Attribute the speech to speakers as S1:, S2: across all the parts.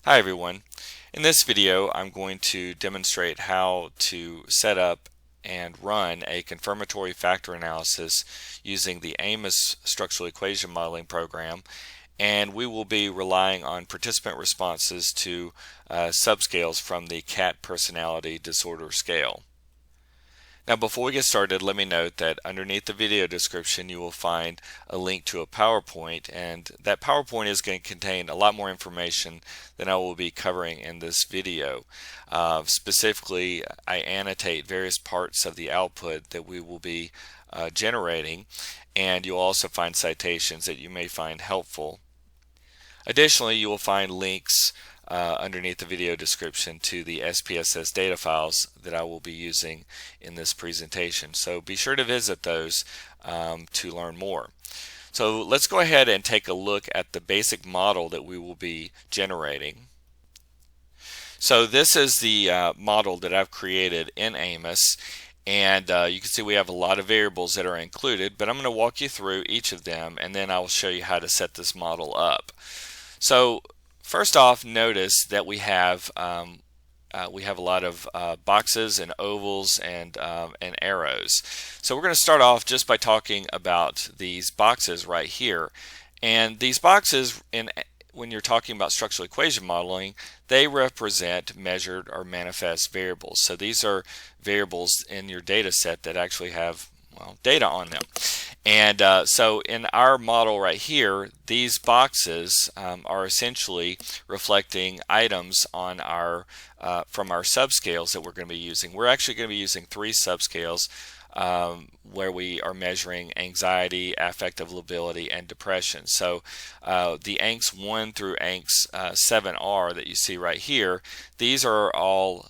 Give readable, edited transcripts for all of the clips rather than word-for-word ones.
S1: Hi everyone. In this video I'm going to demonstrate how to set up and run a confirmatory factor analysis using the Amos structural equation modeling program, and we will be relying on participant responses to subscales from the CAT personality disorder scale. Now before we get started, let me note that underneath the video description you will find a link to a PowerPoint, and that PowerPoint is going to contain a lot more information than I will be covering in this video. Specifically, I annotate various parts of the output that we will be generating, and you'll also find citations that you may find helpful. Additionally, you will find links underneath the video description to the SPSS data files that I will be using in this presentation. So be sure to visit those to learn more. So let's go ahead and take a look at the basic model that we will be generating. So this is the model that I've created in Amos, and you can see we have a lot of variables that are included, but I'm going to walk you through each of them and then I will show you how to set this model up. So first off, notice that we have a lot of boxes and ovals and arrows. So we're going to start off just by talking about these boxes right here. And these boxes, when you're talking about structural equation modeling, they represent measured or manifest variables. So these are variables in your data set that actually have data on them. And so in our model right here, these boxes are essentially reflecting items on our from our subscales that we're going to be using. We're actually going to be using 3 subscales where we are measuring anxiety, affective lability, and depression. So the ANCS 1 through ANCS 7R that you see right here, these are all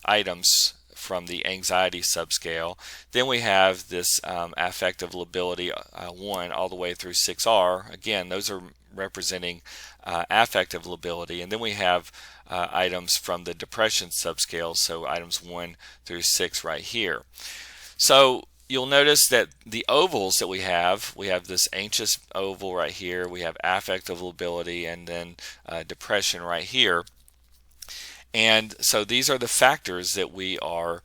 S1: items from the anxiety subscale. Then we have this affective lability 1 all the way through 6R. Again, those are representing affective lability. And then we have items from the depression subscale, so items 1 through 6 right here. So you'll notice that the ovals that we have this anxious oval right here, we have affective lability, and then depression right here. And so these are the factors that we are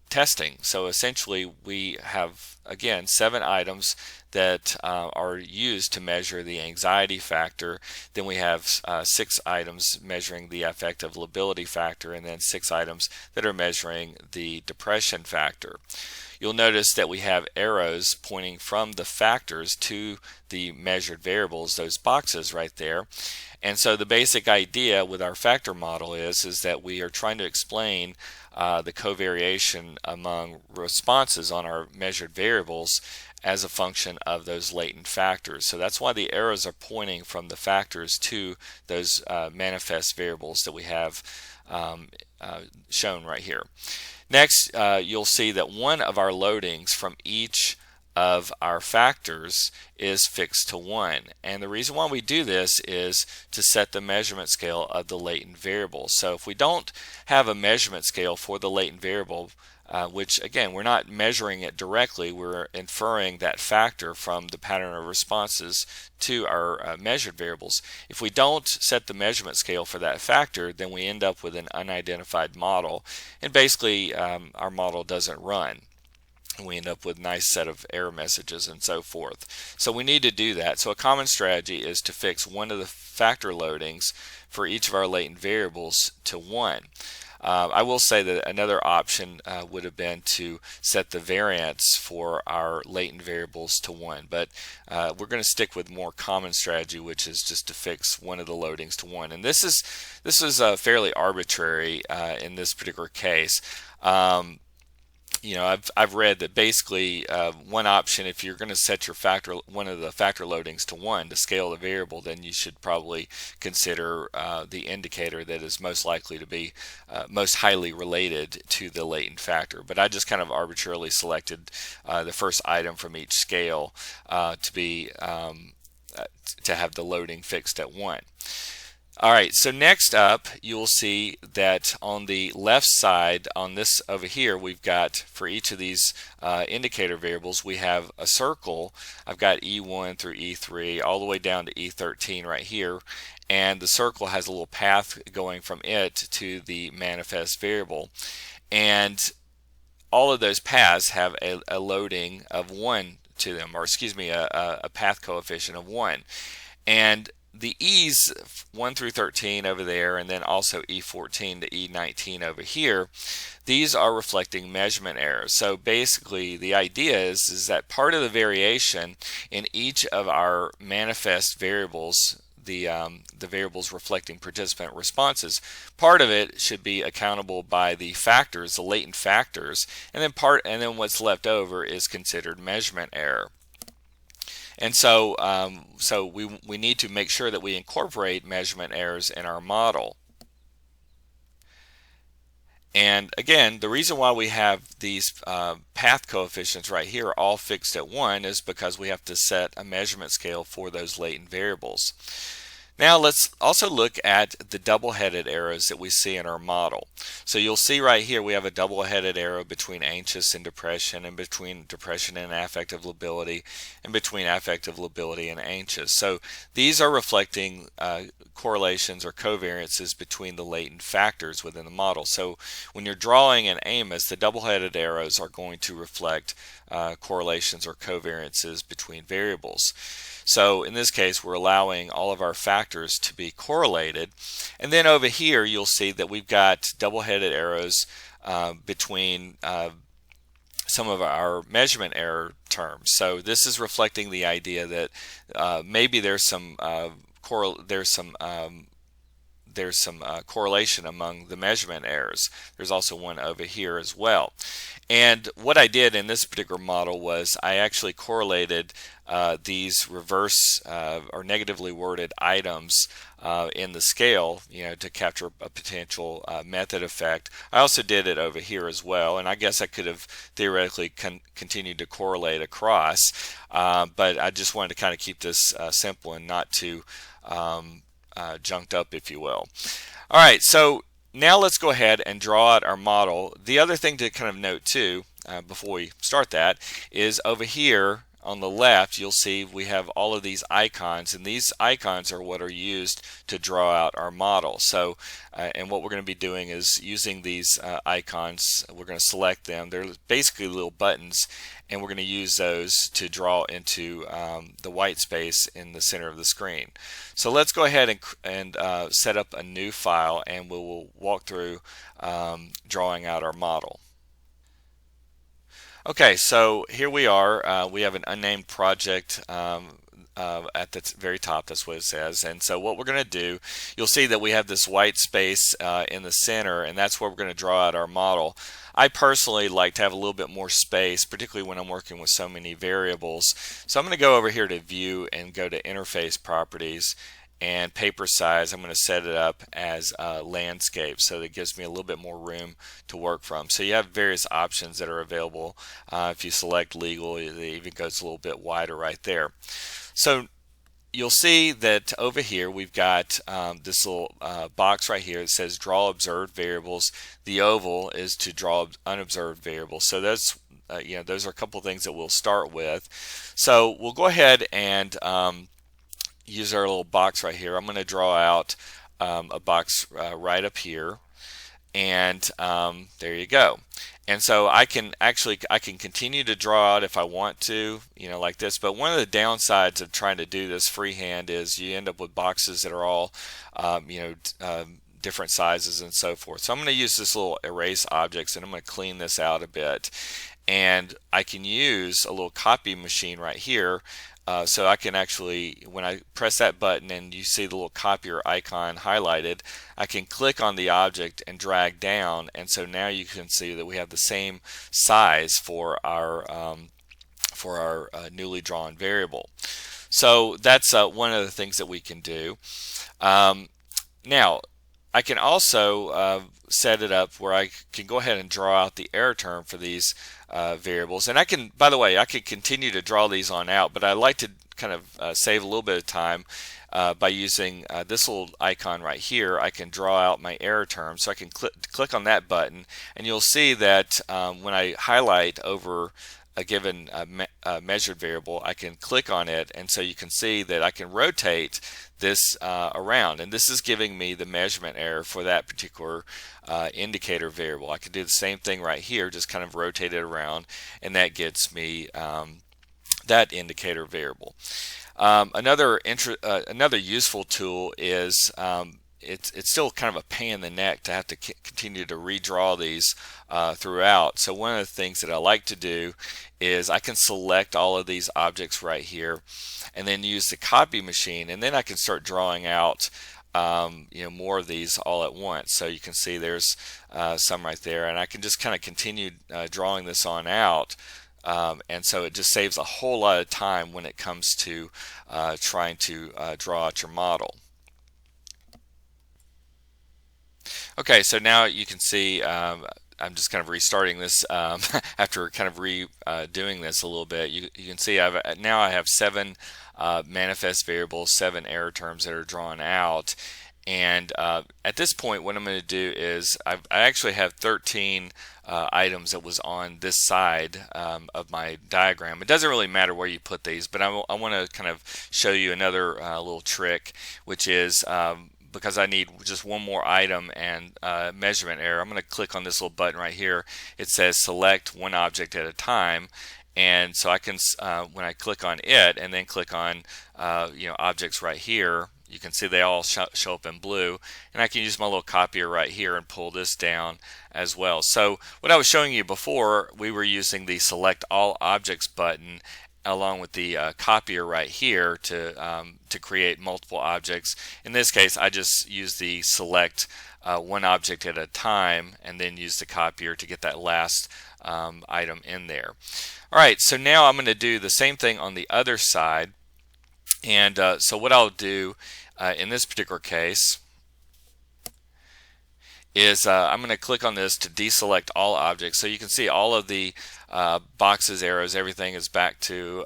S1: testing. So essentially we have, again, 7 items that are used to measure the anxiety factor. Then we have 6 items measuring the affective lability factor, and then 6 items that are measuring the depression factor. You'll notice that we have arrows pointing from the factors to the measured variables, those boxes right there. And so the basic idea with our factor model is that we are trying to explain the covariation among responses on our measured variables as a function of those latent factors. So that's why the arrows are pointing from the factors to those manifest variables that we have shown right here. Next, you'll see that one of our loadings from each of our factors is fixed to 1, and the reason why we do this is to set the measurement scale of the latent variable. So if we don't have a measurement scale for the latent variable, which again, we're not measuring it directly, we're inferring that factor from the pattern of responses to our measured variables. If we don't set the measurement scale for that factor, then we end up with an unidentified model, and basically our model doesn't run. We end up with a nice set of error messages and so forth. So we need to do that. So a common strategy is to fix one of the factor loadings for each of our latent variables to 1. I will say that another option would have been to set the variance for our latent variables to 1, but we're going to stick with more common strategy, which is just to fix one of the loadings to 1. And this is fairly arbitrary in this particular case. I've read that basically one option, if you're going to set your one of the factor loadings to 1 to scale the variable, then you should probably consider the indicator that is most likely to be most highly related to the latent factor. But I just kind of arbitrarily selected the first item from each scale to have the loading fixed at 1. All right, so next up, you'll see that on the left side, on this over here, we've got for each of these indicator variables, we have a circle. I've got E1 through E3 all the way down to E13 right here, and the circle has a little path going from it to the manifest variable. And all of those paths have a loading of 1 to them, or excuse me, a path coefficient of 1. And the E's 1 through 13 over there, and then also E14 to E19 over here, these are reflecting measurement errors. So basically the idea is that part of the variation in each of our manifest variables, the variables reflecting participant responses, part of it should be accountable by the factors, the latent factors, and then what's left over is considered measurement error. And so, we need to make sure that we incorporate measurement errors in our model. And again, the reason why we have these path coefficients right here all fixed at 1 is because we have to set a measurement scale for those latent variables. Now let's also look at the double-headed arrows that we see in our model. So you'll see right here we have a double-headed arrow between anxious and depression, and between depression and affective lability, and between affective lability and anxious. So these are reflecting correlations or covariances between the latent factors within the model. So when you're drawing an Amos, the double-headed arrows are going to reflect correlations or covariances between variables. So in this case, we're allowing all of our factors to be correlated. And then over here, you'll see that we've got double-headed arrows between some of our measurement error terms. So this is reflecting the idea that maybe there's some correlation among the measurement errors. There's also one over here as well. And what I did in this particular model was I actually correlated these reverse or negatively worded items in the scale, to capture a potential method effect. I also did it over here as well, and I guess I could have theoretically continued to correlate across, but I just wanted to kind of keep this simple and not too junked up, if you will. All right, so now let's go ahead and draw out our model. The other thing to kind of note too, before we start that, is over here on the left you'll see we have all of these icons, and these icons are what are used to draw out our model. So and what we're going to be doing is using these icons. We're going to select them. They're basically little buttons, and we're going to use those to draw into the white space in the center of the screen. So let's go ahead and set up a new file, and we'll walk through drawing out our model. Okay, so here we are. We have an unnamed project at the very top. That's what it says. And so what we're going to do, you'll see that we have this white space in the center, and that's where we're going to draw out our model. I personally like to have a little bit more space, particularly when I'm working with so many variables. So I'm going to go over here to View and go to Interface Properties, and paper size, I'm going to set it up as landscape, so that gives me a little bit more room to work from. So you have various options that are available. If you select legal, it even goes a little bit wider right there. So you'll see that over here we've got this little box right here that says draw observed variables. The oval is to draw unobserved variables. So that's those are a couple things that we'll start with. So we'll go ahead and use our little box right here. I'm going to draw out a box right up here, and there you go. And so I can continue to draw out if I want to, like this. But one of the downsides of trying to do this freehand is you end up with boxes that are all different sizes and so forth. So I'm going to use this little erase objects, and I'm going to clean this out a bit. And I can use a little copy machine right here. So I can actually, when I press that button and you see the little copier icon highlighted, I can click on the object and drag down, and so now you can see that we have the same size for our newly drawn variable. So that's one of the things that we can do. Now I can also set it up where I can go ahead and draw out the error term for these variables, and I can, by the way, I could continue to draw these on out, but I like to kind of save a little bit of time by using this little icon right here, I can draw out my error term. So I can click on that button, and you'll see that when I highlight over a given measured variable, I can click on it, and so you can see that I can rotate this around, and this is giving me the measurement error for that particular indicator variable. I can do the same thing right here, just kind of rotate it around, and that gets me that indicator variable. Another useful tool is it's still kind of a pain in the neck to have to continue to redraw these throughout. So one of the things that I like to do is I can select all of these objects right here and then use the copy machine, and then I can start drawing out more of these all at once. So you can see there's some right there, and I can just kind of continue drawing this on out. And so it just saves a whole lot of time when it comes to trying to draw out your model. Okay, so now you can see I'm just kind of restarting this after kind of redoing this a little bit. You can see now I have 7 manifest variables, 7 error terms that are drawn out. And at this point, what I'm going to do is I actually have 13 items that was on this side of my diagram. It doesn't really matter where you put these, but I want to kind of show you another little trick, which is because I need just one more item and measurement error, I'm going to click on this little button right here. It says select one object at a time. And so I can, when I click on it and then click on objects right here, you can see they all show up in blue, and I can use my little copier right here and pull this down as well. So what I was showing you before, we were using the select all objects button along with the copier right here to create multiple objects. In this case, I just use the select one object at a time and then use the copier to get that last item in there. Alright, so now I'm going to do the same thing on the other side. And so what I'll do in this particular case is I'm going to click on this to deselect all objects. So you can see all of the boxes, arrows, everything is back to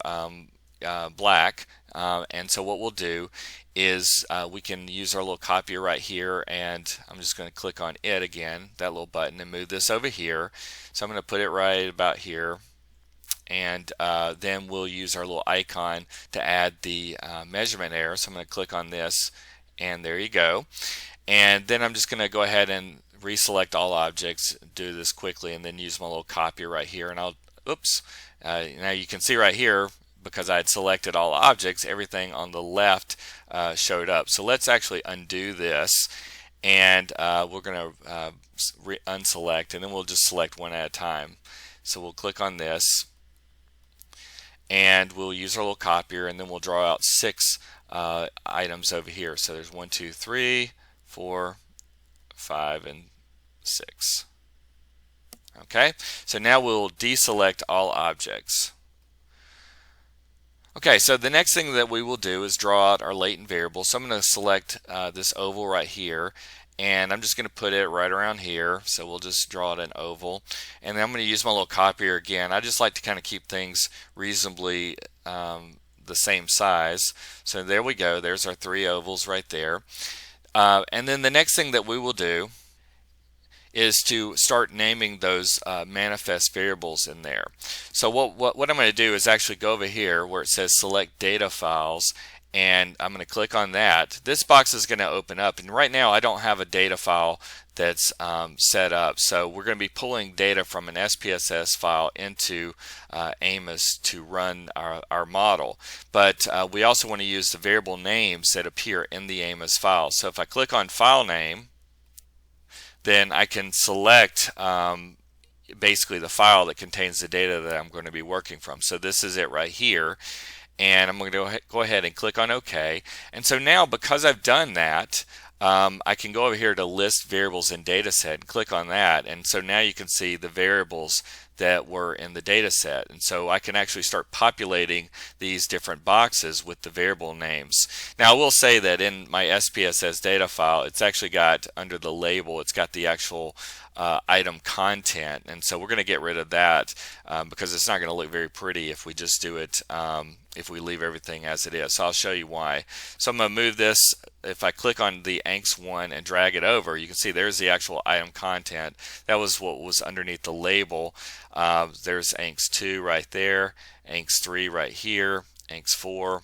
S1: black. And so what we'll do is we can use our little copier right here, and I'm just going to click on it again, that little button, and move this over here. So I'm going to put it right about here. And then we'll use our little icon to add the measurement error. So I'm going to click on this, and there you go. And then I'm just going to go ahead and reselect all objects, do this quickly, and then use my little copier right here. And I'll, now you can see right here, because I had selected all objects, everything on the left showed up. So let's actually undo this, and we're going to unselect, and then we'll just select one at a time. So we'll click on this, and we'll use our little copier, and then we'll draw out 6 items over here. So there's 1, 2, 3, 4, 5, and 6. Okay, so now we'll deselect all objects. Okay, so the next thing that we will do is draw out our latent variable. So I'm going to select this oval right here, and I'm just going to put it right around here. So we'll just draw it an oval, and then I'm going to use my little copier again. I just like to kind of keep things reasonably the same size. So there we go. There's our 3 ovals right there. And then the next thing that we will do is to start naming those manifest variables in there. So what I'm going to do is actually go over here where it says select data files, and I'm going to click on that. This box is going to open up, and right now I don't have a data file that's set up, so we're going to be pulling data from an SPSS file into Amos to run our model. But we also want to use the variable names that appear in the Amos file. So if I click on file name, then I can select basically the file that contains the data that I'm going to be working from. So this is it right here, and I'm going to go ahead and click on OK. And so now, because I've done that, I can go over here to list variables in dataset and click on that, and so now you can see the variables that were in the data set. And so I can actually start populating these different boxes with the variable names. Now I will say that in my SPSS data file, it's actually got under the label, it's got the actual item content, and so we're going to get rid of that because it's not going to look very pretty if we just do it if we leave everything as it is. So I'll show you why. So I'm going to move this. If I click on the ANKS 1 and drag it over, you can see there's the actual item content. That was what was underneath the label. There's ANKS 2 right there, ANKS 3 right here, ANKS 4,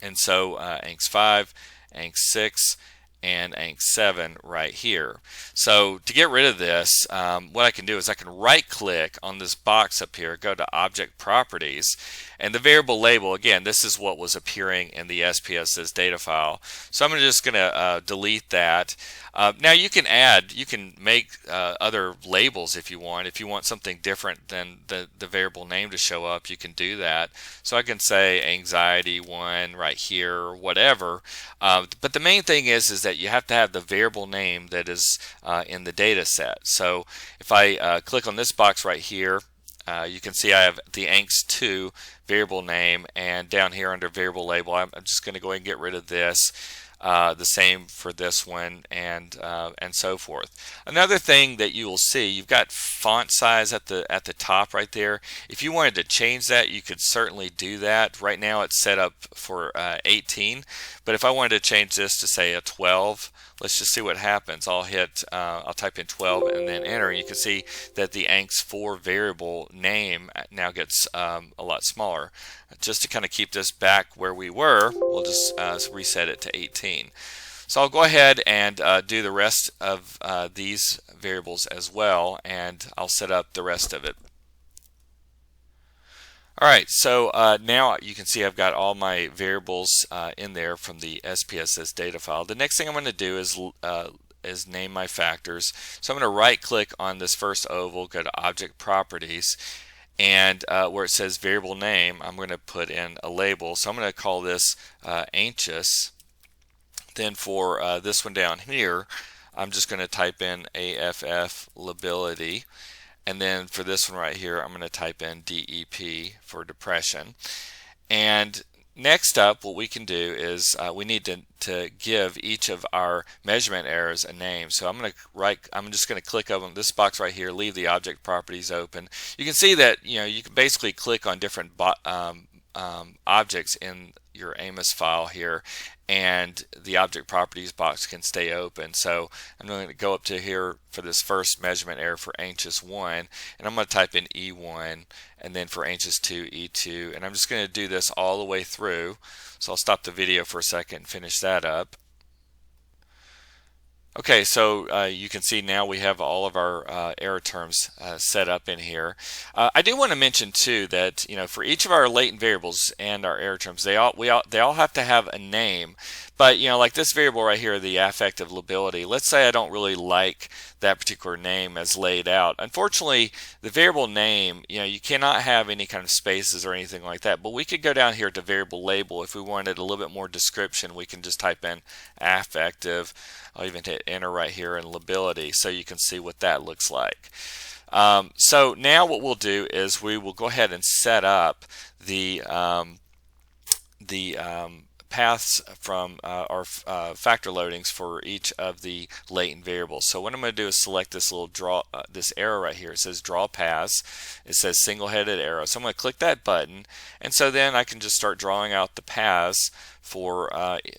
S1: and so ANKS 5, ANKS 6, and ANKS 7 right here. So to get rid of this, what I can do is I can right click on this box up here, go to Object Properties, and the variable label, again, this is what was appearing in the SPSS data file. So I'm just going to delete that. Now you can make other labels if you want. If you want something different than the variable name to show up, you can do that. So I can say anxiety 1 right here or whatever. But the main thing is that you have to have the variable name that is in the data set. So if I click on this box right here, you can see I have the ANKS 2 variable name, and down here under variable label, I'm just going to go ahead and get rid of this. The same for this one, and so forth. Another thing that you will see, you've got font size at the top right there. If you wanted to change that, you could certainly do that. Right now it's set up for 18, but if I wanted to change this to say a 12, let's just see what happens. I'll type in 12 and then enter. You can see that the ANKS 4 variable name now gets a lot smaller. Just to kind of keep this back where we were, we'll just reset it to 18. So I'll go ahead and do the rest of these variables as well, and I'll set up the rest of it. Alright, so now you can see I've got all my variables in there from the SPSS data file. The next thing I'm going to do is name my factors. So I'm going to right click on this first oval, go to Object Properties, and where it says variable name, I'm going to put in a label. So I'm going to call this anxious. Then for this one down here, I'm just going to type in AFF lability. And then for this one right here, I'm going to type in DEP for depression. And next up, what we can do is we need to give each of our measurement errors a name. So I'm just going to click on this box right here, leave the object properties open. You can see that you can basically click on different objects in your Amos file here, and the object properties box can stay open. So I'm going to go up to here for this first measurement error for anxious 1, and I'm going to type in E1, and then for anxious 2, E2, and I'm just going to do this all the way through. So I'll stop the video for a second and finish that up. Okay, so you can see now we have all of our error terms set up in here. I do want to mention too that for each of our latent variables and our error terms, they all have to have a name. But like this variable right here, the affective lability, let's say I don't really like that particular name as laid out. Unfortunately, the variable name, you cannot have any kind of spaces or anything like that. But we could go down here to variable label. If we wanted a little bit more description, we can just type in affective. I'll even hit enter right here in lability so you can see what that looks like. So now what we'll do is we will go ahead and set up the paths from our factor loadings for each of the latent variables. So what I'm going to do is select this little this arrow right here. It says draw paths. It says single-headed arrow. So I'm going to click that button, and so then I can just start drawing out the paths for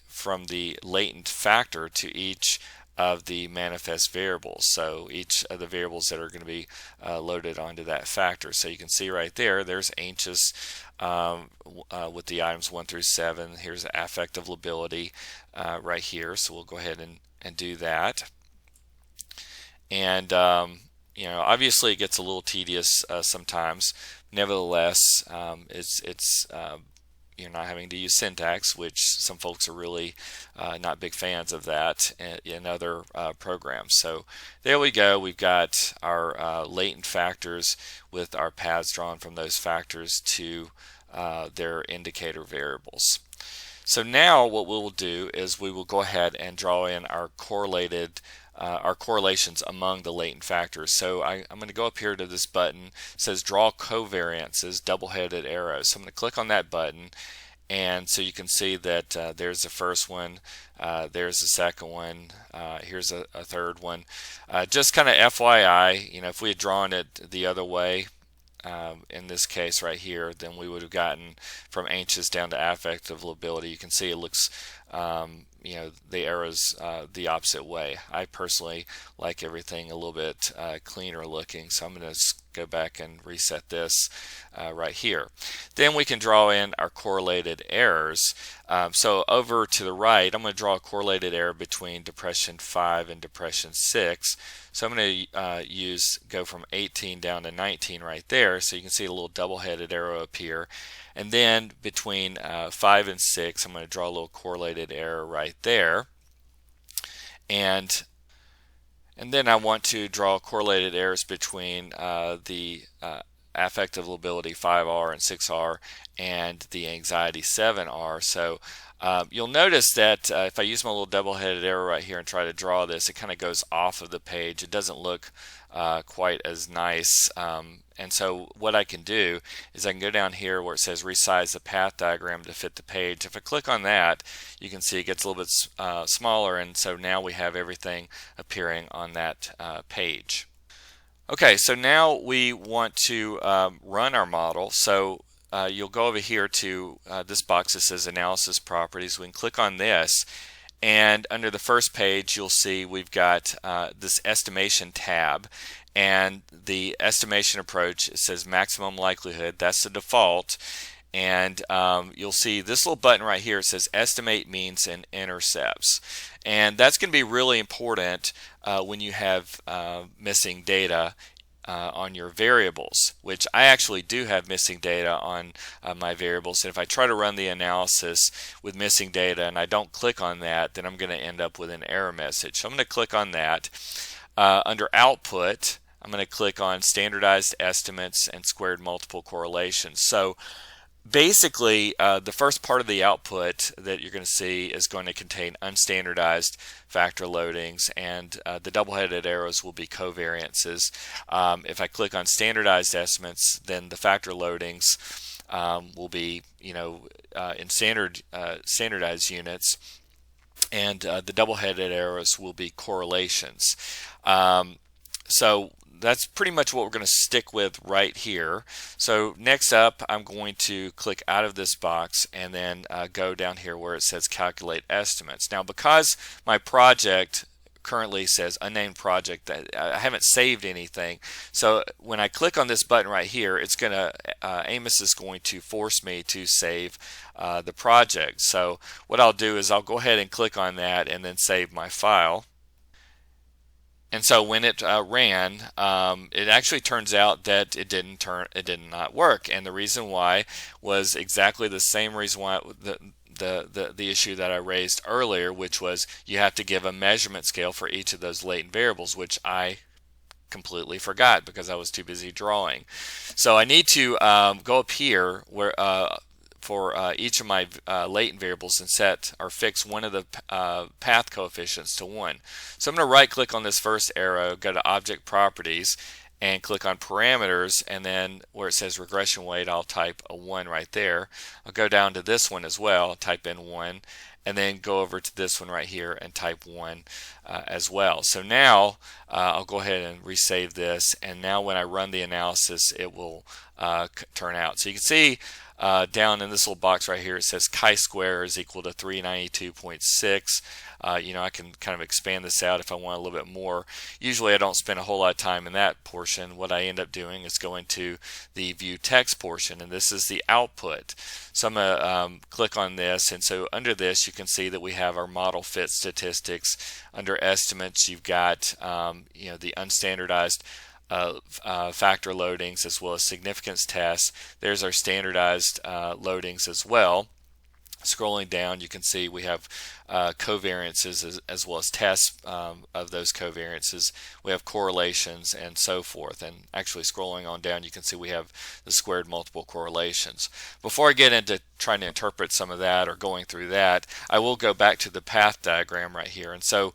S1: from the latent factor to each of the manifest variables. So each of the variables that are going to be loaded onto that factor. So you can see right there, there's anxious with the items 1 through 7. Here's the affective lability right here. So we'll go ahead and do that. And obviously it gets a little tedious sometimes. Nevertheless, it's you're not having to use syntax, which some folks are really not big fans of that in other programs. So there we go. We've got our latent factors with our paths drawn from those factors to their indicator variables. So now what we'll do is we will go ahead and draw in our correlated our correlations among the latent factors. So I'm going to go up here to this button. It says draw covariances, double-headed arrows. So I'm going to click on that button, and so you can see that there's the first one, there's the second one, here's a third one. Just kind of FYI, if we had drawn it the other way, in this case right here, then we would have gotten from anxious down to affective lability. You can see it looks, the arrows the opposite way. I personally like everything a little bit cleaner looking, so I'm going to go back and reset this right here. Then we can draw in our correlated errors. So over to the right, I'm going to draw a correlated error between depression 5 and depression 6. So I'm going to go from 18 down to 19 right there, so you can see a little double-headed arrow up here. And then between 5 and 6, I'm going to draw a little correlated error right there. And then I want to draw correlated errors between the affective lability 5R and 6R and the anxiety 7R. So you'll notice that if I use my little double-headed arrow right here and try to draw this, it kind of goes off of the page. It doesn't look quite as nice. And so what I can do is I can go down here where it says resize the path diagram to fit the page. If I click on that, you can see it gets a little bit smaller, and so now we have everything appearing on that page. Okay, so now we want to run our model. So you'll go over here to this box that says analysis properties. We can click on this, and under the first page you'll see we've got this estimation tab, and the estimation approach, it says maximum likelihood. That's the default. And you'll see this little button right here. It says estimate means and intercepts, and that's going to be really important when you have missing data on your variables, which I actually do have missing data on my variables. And if I try to run the analysis with missing data and I don't click on that, then I'm going to end up with an error message. So I'm going to click on that. Under output, I'm going to click on standardized estimates and squared multiple correlations. So basically, the first part of the output that you're going to see is going to contain unstandardized factor loadings, and the double-headed arrows will be covariances. If I click on standardized estimates, then the factor loadings will be, in standardized units, and the double-headed arrows will be correlations. So that's pretty much what we're going to stick with right here. So next up, I'm going to click out of this box and then go down here where it says calculate estimates. Now, because my project currently says unnamed project, I haven't saved anything, so when I click on this button right here, it's gonna Amos is going to force me to save the project. So what I'll do is I'll go ahead and click on that and then save my file. And so when it ran, it actually turns out that it did not work, and the reason why was exactly the same reason why the issue that I raised earlier, which was you have to give a measurement scale for each of those latent variables, which I completely forgot because I was too busy drawing. So I need to go up here where for each of my latent variables and set or fix one of the path coefficients to 1. So I'm going to right click on this first arrow, go to object properties, and click on parameters, and then where it says regression weight, I'll type a 1 right there. I'll go down to this one as well, type in 1, and then go over to this one right here and type 1 as well. So now I'll go ahead and resave this, and now when I run the analysis, it will turn out. So you can see down in this little box right here, it says chi-square is equal to 392.6. I can kind of expand this out if I want a little bit more. Usually I don't spend a whole lot of time in that portion. What I end up doing is going to the view text portion, and this is the output. So I'm going to click on this, and so under this you can see that we have our model fit statistics. Under estimates, you've got the unstandardized factor loadings as well as significance tests. There's our standardized loadings as well. Scrolling down, you can see we have covariances as well as tests of those covariances. We have correlations and so forth. And actually scrolling on down, you can see we have the squared multiple correlations. Before I get into trying to interpret some of that or going through that, I will go back to the path diagram right here. And so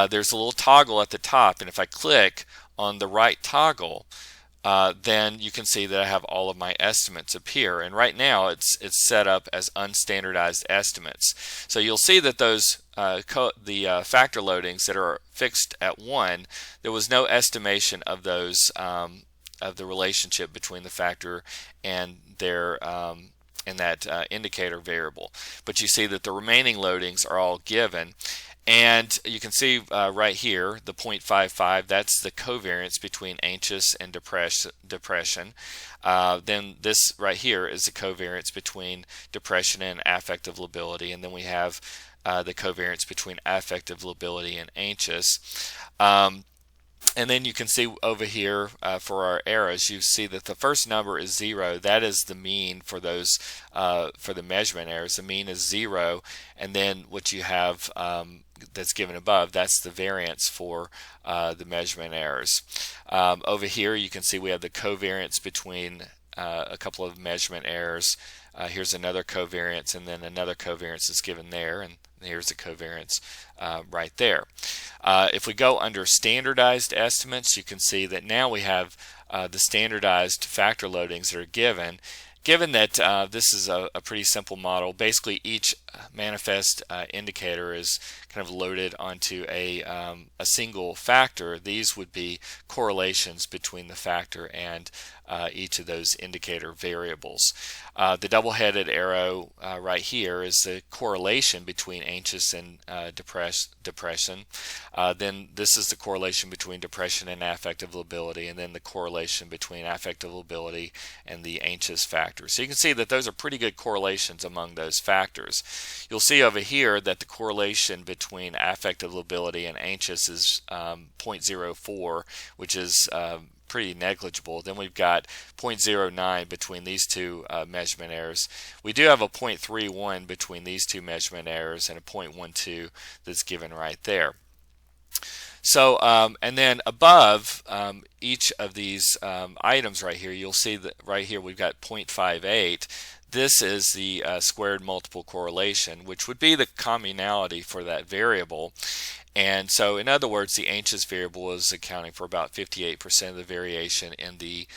S1: there's a little toggle at the top, and if I click on the right toggle, then you can see that I have all of my estimates appear, and right now it's set up as unstandardized estimates. So you'll see that those factor loadings that are fixed at 1, there was no estimation of those of the relationship between the factor and their and that indicator variable. But you see that the remaining loadings are all given. And you can see right here, the 0.55, that's the covariance between anxious and depression. Then this right here is the covariance between depression and affective lability. And then we have the covariance between affective lability and anxious. And then you can see over here for our arrows, you see that the first number is 0. That is the mean for those for the measurement errors. The mean is 0, and then what you have that's given above, that's the variance for the measurement errors. Over here, you can see we have the covariance between a couple of measurement errors. Here's another covariance, and then another covariance is given there, and here's the covariance right there. If we go under standardized estimates, you can see that now we have the standardized factor loadings that are given. Given that this is a pretty simple model, basically each manifest indicator is kind of loaded onto a single factor. These would be correlations between the factor and each of those indicator variables. The double-headed arrow right here is the correlation between anxious and depression. Then this is the correlation between depression and affective lability, and then the correlation between affective lability and the anxious factor. So you can see that those are pretty good correlations among those factors. You'll see over here that the correlation between affective lability and anxious is 0.04, which is pretty negligible. Then we've got 0.09 between these two measurement errors. We do have a 0.31 between these two measurement errors and a 0.12 that's given right there. So, and then above each of these items right here, you'll see that right here we've got 0.58. This is the squared multiple correlation, which would be the communality for that variable. And so, in other words, the anxious variable is accounting for about 58% of the variation in the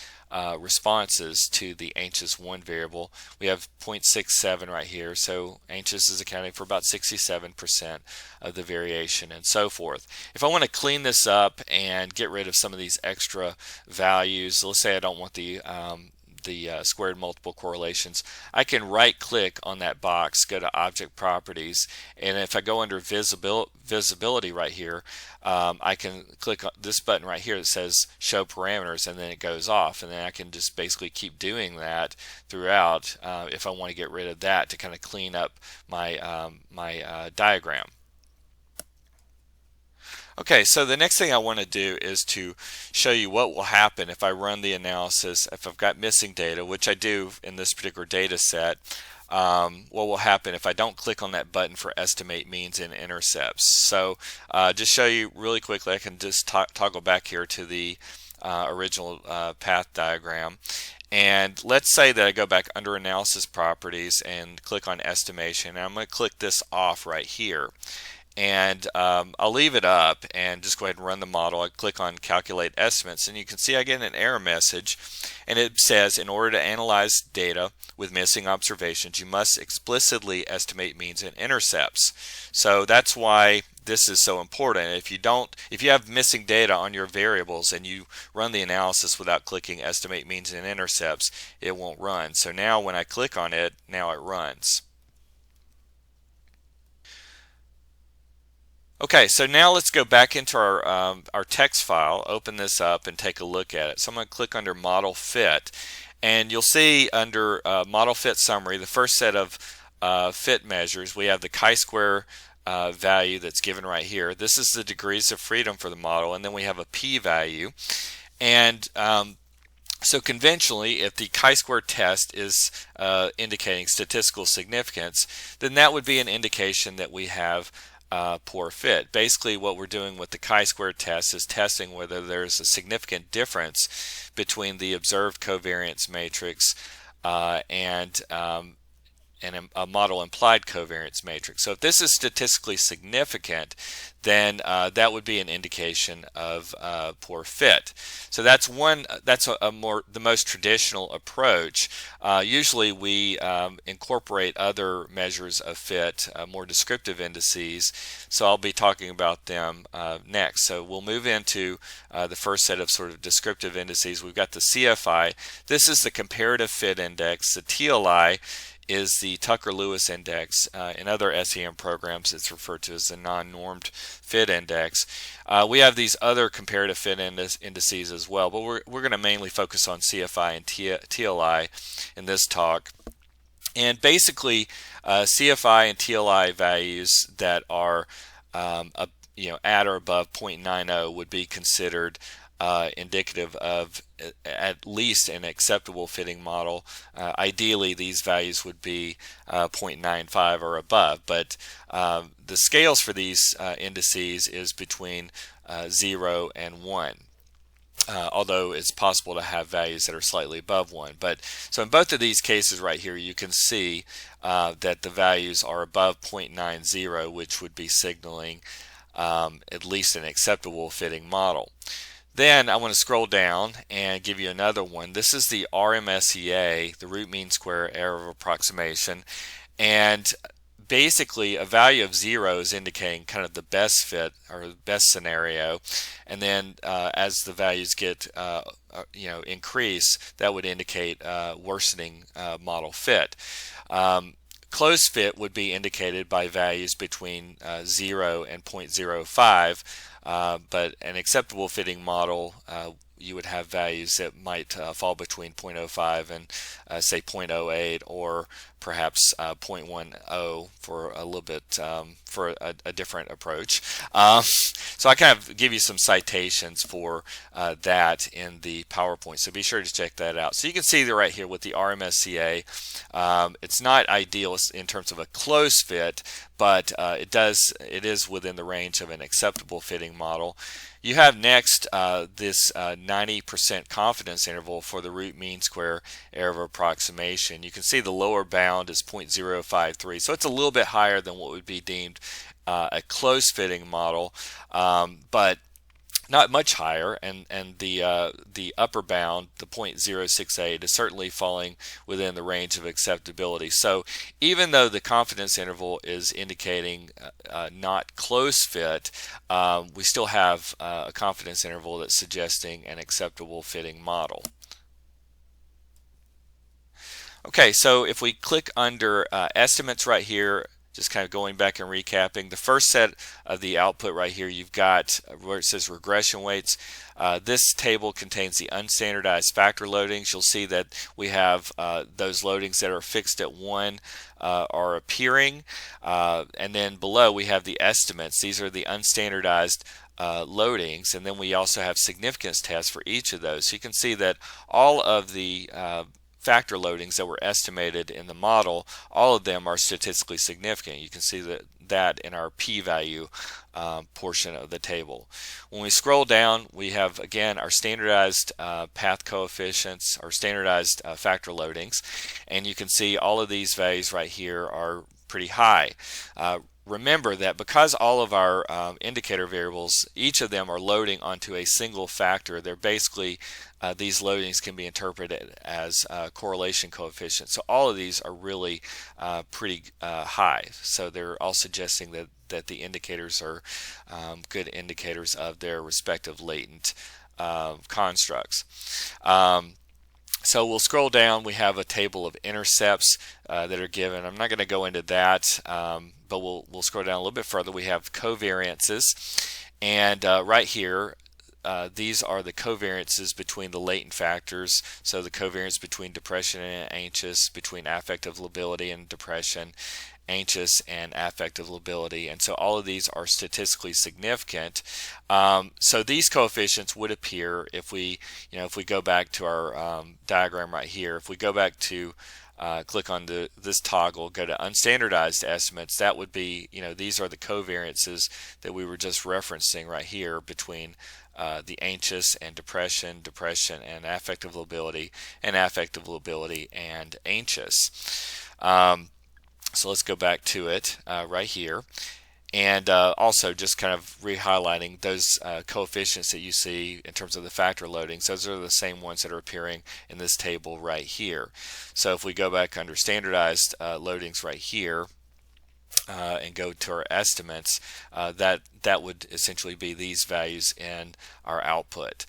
S1: responses to the anxious 1 variable. We have 0.67 right here, so anxious is accounting for about 67% of the variation and so forth. If I want to clean this up and get rid of some of these extra values, let's say I don't want the squared multiple correlations, I can right click on that box, go to object properties, and if I go under visibility right here, I can click on this button right here that says show parameters, and then it goes off, and then I can just basically keep doing that throughout if I want to get rid of that to kind of clean up my diagram. Okay, so the next thing I want to do is to show you what will happen if I run the analysis, if I've got missing data, which I do in this particular data set. What will happen if I don't click on that button for estimate means and intercepts. So just show you really quickly, I can just toggle back here to the original path diagram. And let's say that I go back under analysis properties and click on estimation. And I'm going to click this off right here. And I'll leave it up and just go ahead and run the model. I click on calculate estimates, and you can see I get an error message, and it says in order to analyze data with missing observations, you must explicitly estimate means and intercepts. So that's why this is so important. If you have missing data on your variables and you run the analysis without clicking estimate means and intercepts, it won't run. So now when I click on it, now it runs. Okay, so now let's go back into our text file, open this up and take a look at it. So I'm going to click under Model Fit, and you'll see under Model Fit Summary, the first set of fit measures, we have the chi-square value that's given right here. This is the degrees of freedom for the model, and then we have a p-value. And So conventionally, if the chi-square test is indicating statistical significance, then that would be an indication that we have poor fit. Basically, what we're doing with the chi-square test is testing whether there's a significant difference between the observed covariance matrix and a model implied covariance matrix. So if this is statistically significant, then that would be an indication of poor fit. So that's the most traditional approach. Usually we incorporate other measures of fit, more descriptive indices. So I'll be talking about them next. So we'll move into the first set of sort of descriptive indices. We've got the CFI. This is the comparative fit index. The TLI is the Tucker-Lewis index. In other SEM programs, it's referred to as the non-normed fit index. We have these other comparative fit indices as well, but we're going to mainly focus on CFI and TLI in this talk. And basically, CFI and TLI values that are at or above 0.90 would be considered indicative of at least an acceptable fitting model. Ideally, these values would be 0.95 or above, but the scales for these indices is between 0 and 1. Although it's possible to have values that are slightly above 1. But so in both of these cases right here, you can see that the values are above 0.90, which would be signaling at least an acceptable fitting model. Then I want to scroll down and give you another one. This is the RMSEA, the root mean square error of approximation. And basically a value of 0 is indicating kind of the best fit or the best scenario. And then as the values get increase, that would indicate worsening model fit. Close fit would be indicated by values between 0 and 0.05, but an acceptable fitting model, you would have values that might fall between 0.05 and say 0.08, or perhaps 0.10 for a little bit for a different approach. So I kind of give you some citations for that in the PowerPoint, so be sure to check that out. So you can see that right here with the RMSCA, it's not ideal in terms of a close fit, but it is within the range of an acceptable fitting model. You have next this 90% confidence interval for the root mean square error of approximation. You can see the lower bound is 0.053, so it's a little bit higher than what would be deemed a close fitting model, but not much higher, and the upper bound, the 0.068, is certainly falling within the range of acceptability. So even though the confidence interval is indicating not close fit, we still have a confidence interval that's suggesting an acceptable fitting model. Okay, so if we click under estimates right here, just kind of going back and recapping, the first set of the output right here, you've got where it says regression weights. This table contains the unstandardized factor loadings. You'll see that we have those loadings that are fixed at 1 are appearing, and then below we have the estimates. These are the unstandardized loadings, and then we also have significance tests for each of those. So you can see that all of the factor loadings that were estimated in the model, all of them are statistically significant. You can see that in our p-value portion of the table. When we scroll down, we have again our standardized path coefficients, our standardized factor loadings, and you can see all of these values right here are pretty high. Remember that because all of our indicator variables, each of them are loading onto a single factor, they're basically these loadings can be interpreted as correlation coefficients. So all of these are really pretty high. So they're all suggesting that the indicators are good indicators of their respective latent constructs. So we'll scroll down. We have a table of intercepts that are given. I'm not going to go into that, but we'll scroll down a little bit further. We have covariances, and right here, these are the covariances between the latent factors. So the covariance between depression and anxious, between affective lability and depression, anxious, and affective lability, and so all of these are statistically significant. So these coefficients would appear if we, if we go back to our diagram right here. If we go back to click on this toggle, go to unstandardized estimates, that would be, these are the covariances that we were just referencing right here between the anxious and depression, depression and affective lability, and affective lability and anxious. So let's go back to it right here. And also just kind of re-highlighting those coefficients that you see in terms of the factor loadings. Those are the same ones that are appearing in this table right here. So if we go back under standardized loadings right here and go to our estimates, that would essentially be these values in our output.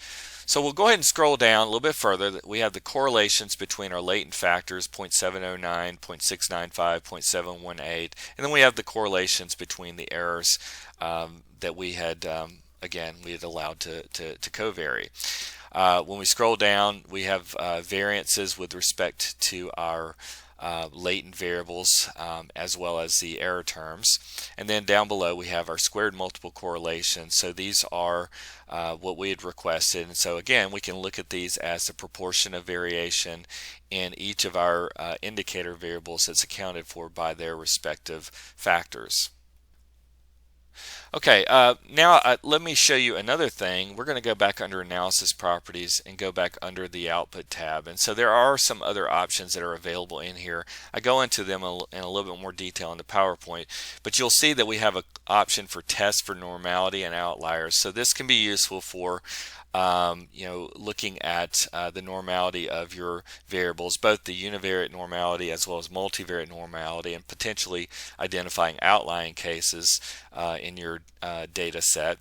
S1: So we'll go ahead and scroll down a little bit further. We have the correlations between our latent factors, 0.709, 0.695, 0.718, and then we have the correlations between the errors that we had, again, we had allowed to covary. When we scroll down, we have variances with respect to our latent variables as well as the error terms, and then down below we have our squared multiple correlations. So these are what we had requested, and so again we can look at these as the proportion of variation in each of our indicator variables that's accounted for by their respective factors. Okay, now let me show you another thing. We're going to go back under Analysis Properties and go back under the Output tab. And so there are some other options that are available in here. I go into them in a little bit more detail in the PowerPoint, but you'll see that we have an option for Test for Normality and Outliers. So this can be useful for looking at the normality of your variables, both the univariate normality as well as multivariate normality, and potentially identifying outlying cases in your data set.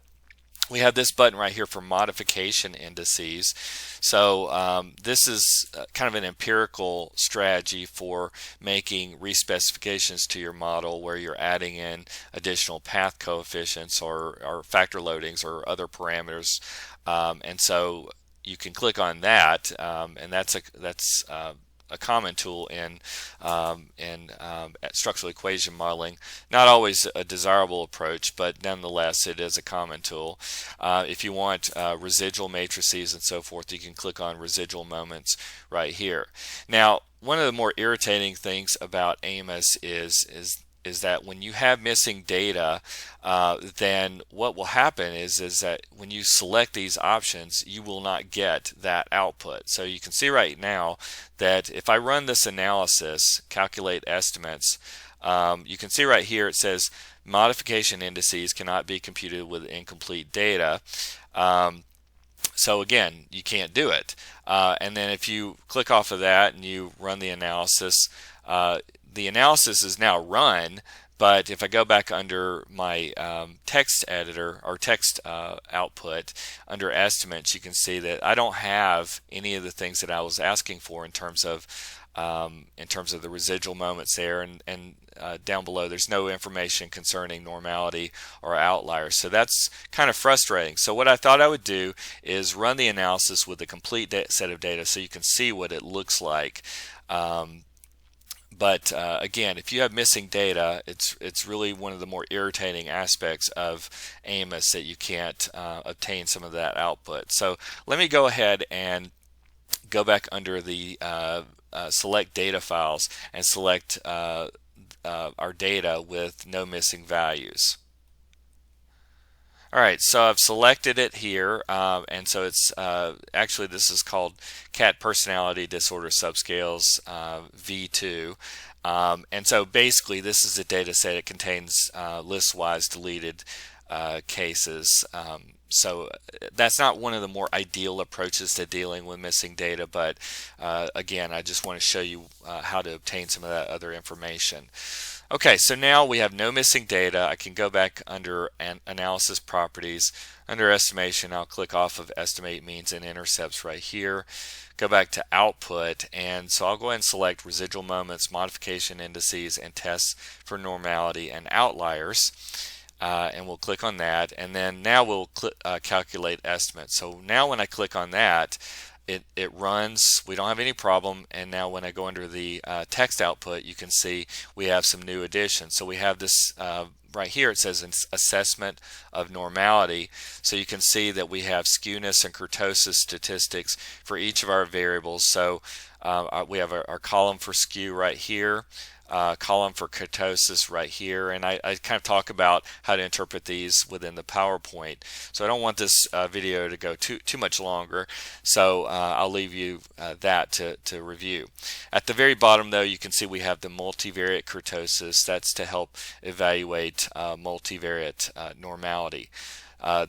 S1: We have this button right here for modification indices. So this is kind of an empirical strategy for making respecifications to your model where you're adding in additional path coefficients or factor loadings or other parameters. And so you can click on that, and that's a common tool in structural equation modeling. Not always a desirable approach, but nonetheless it is a common tool. If you want residual matrices and so forth, you can click on residual moments right here. Now, one of the more irritating things about Amos is that when you have missing data, then what will happen is that when you select these options, you will not get that output. So you can see right now that if I run this analysis, calculate estimates, you can see right here it says modification indices cannot be computed with incomplete data. So again, you can't do it. And then if you click off of that and you run the analysis is now run, but if I go back under my text editor or text output under estimates, you can see that I don't have any of the things that I was asking for in terms of the residual moments there, and down below there's no information concerning normality or outliers. So that's kind of frustrating. So what I thought I would do is run the analysis with a complete set of data so you can see what it looks like. But again, if you have missing data, it's really one of the more irritating aspects of Amos that you can't obtain some of that output. So let me go ahead and go back under the select data files and select our data with no missing values. Alright, so I've selected it here, and so it's actually this is called Cat Personality Disorder Subscales V2, and so basically this is a data set. It contains list-wise deleted cases. So that's not one of the more ideal approaches to dealing with missing data, but again, I just want to show you how to obtain some of that other information. Okay, so now we have no missing data. I can go back under Analysis Properties. Under Estimation, I'll click off of Estimate Means and Intercepts right here. Go back to Output, and so I'll go ahead and select Residual Moments, Modification Indices, and Tests for Normality and Outliers. And we'll click on that, and then now we'll calculate estimates. So now when I click on that, it runs. We don't have any problem. And now when I go under the text output, you can see we have some new additions. So we have this right here. It says assessment of normality. So you can see that we have skewness and kurtosis statistics for each of our variables. So we have our column for skew right here, column for kurtosis right here, and I kind of talk about how to interpret these within the PowerPoint. So I don't want this video to go too much longer, so I'll leave you that to review. At the very bottom, though, you can see we have the multivariate kurtosis. That's to help evaluate multivariate normality.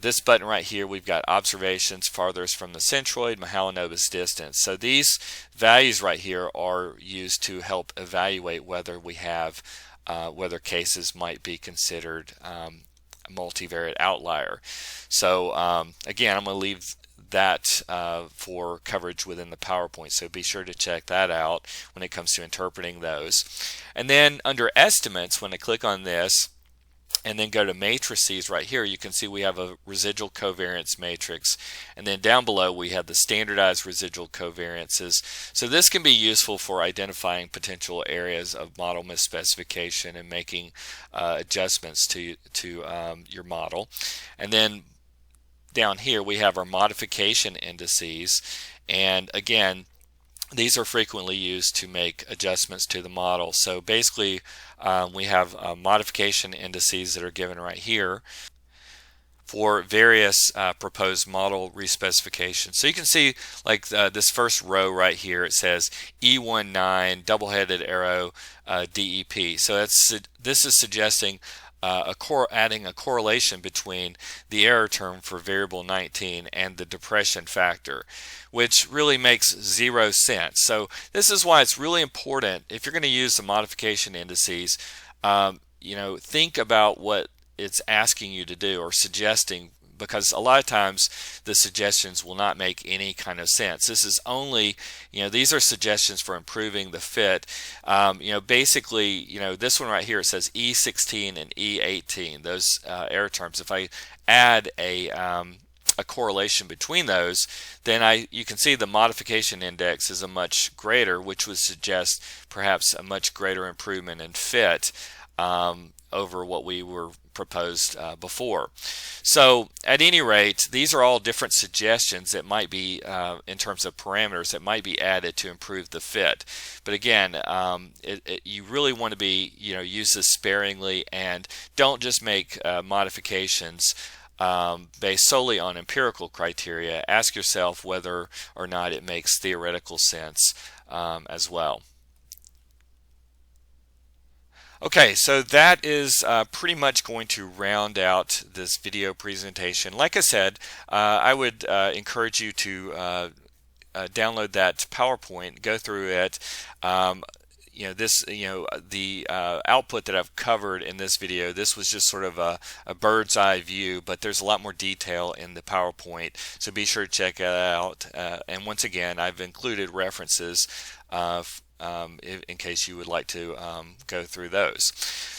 S1: This button right here, we've got observations farthest from the centroid, Mahalanobis distance. So these values right here are used to help evaluate whether we have whether cases might be considered a multivariate outlier. So again, I'm going to leave that for coverage within the PowerPoint, so be sure to check that out when it comes to interpreting those. And then under estimates, when I click on this and then go to matrices right here, you can see we have a residual covariance matrix, and then down below we have the standardized residual covariances. So this can be useful for identifying potential areas of model misspecification and making adjustments to your model. And then down here we have our modification indices, and again, these are frequently used to make adjustments to the model. So basically we have modification indices that are given right here for various proposed model respecifications. So you can see like this first row right here, it says E19 double-headed arrow DEP. So this is suggesting adding a correlation between the error term for variable 19 and the depression factor, which really makes zero sense. So this is why it's really important, if you're going to use the modification indices, think about what it's asking you to do or suggesting, because a lot of times the suggestions will not make any kind of sense. This is only, these are suggestions for improving the fit. Basically, this one right here, it says E16 and E18, those error terms. If I add a correlation between those, then you can see the modification index is a much greater, which would suggest perhaps a much greater improvement in fit over what we were proposed before. So at any rate, these are all different suggestions that might be in terms of parameters that might be added to improve the fit. But again, you really want to be use this sparingly, and don't just make modifications based solely on empirical criteria. Ask yourself whether or not it makes theoretical sense as well. Okay, so that is pretty much going to round out this video presentation. Like I said, I would encourage you to download that PowerPoint, go through it. The output that I've covered in this video, this was just sort of a bird's eye view, but there's a lot more detail in the PowerPoint, so be sure to check it out. And once again, I've included references in case you would like to go through those.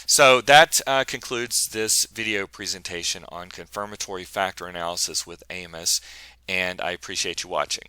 S1: So that concludes this video presentation on confirmatory factor analysis with Amos, and I appreciate you watching.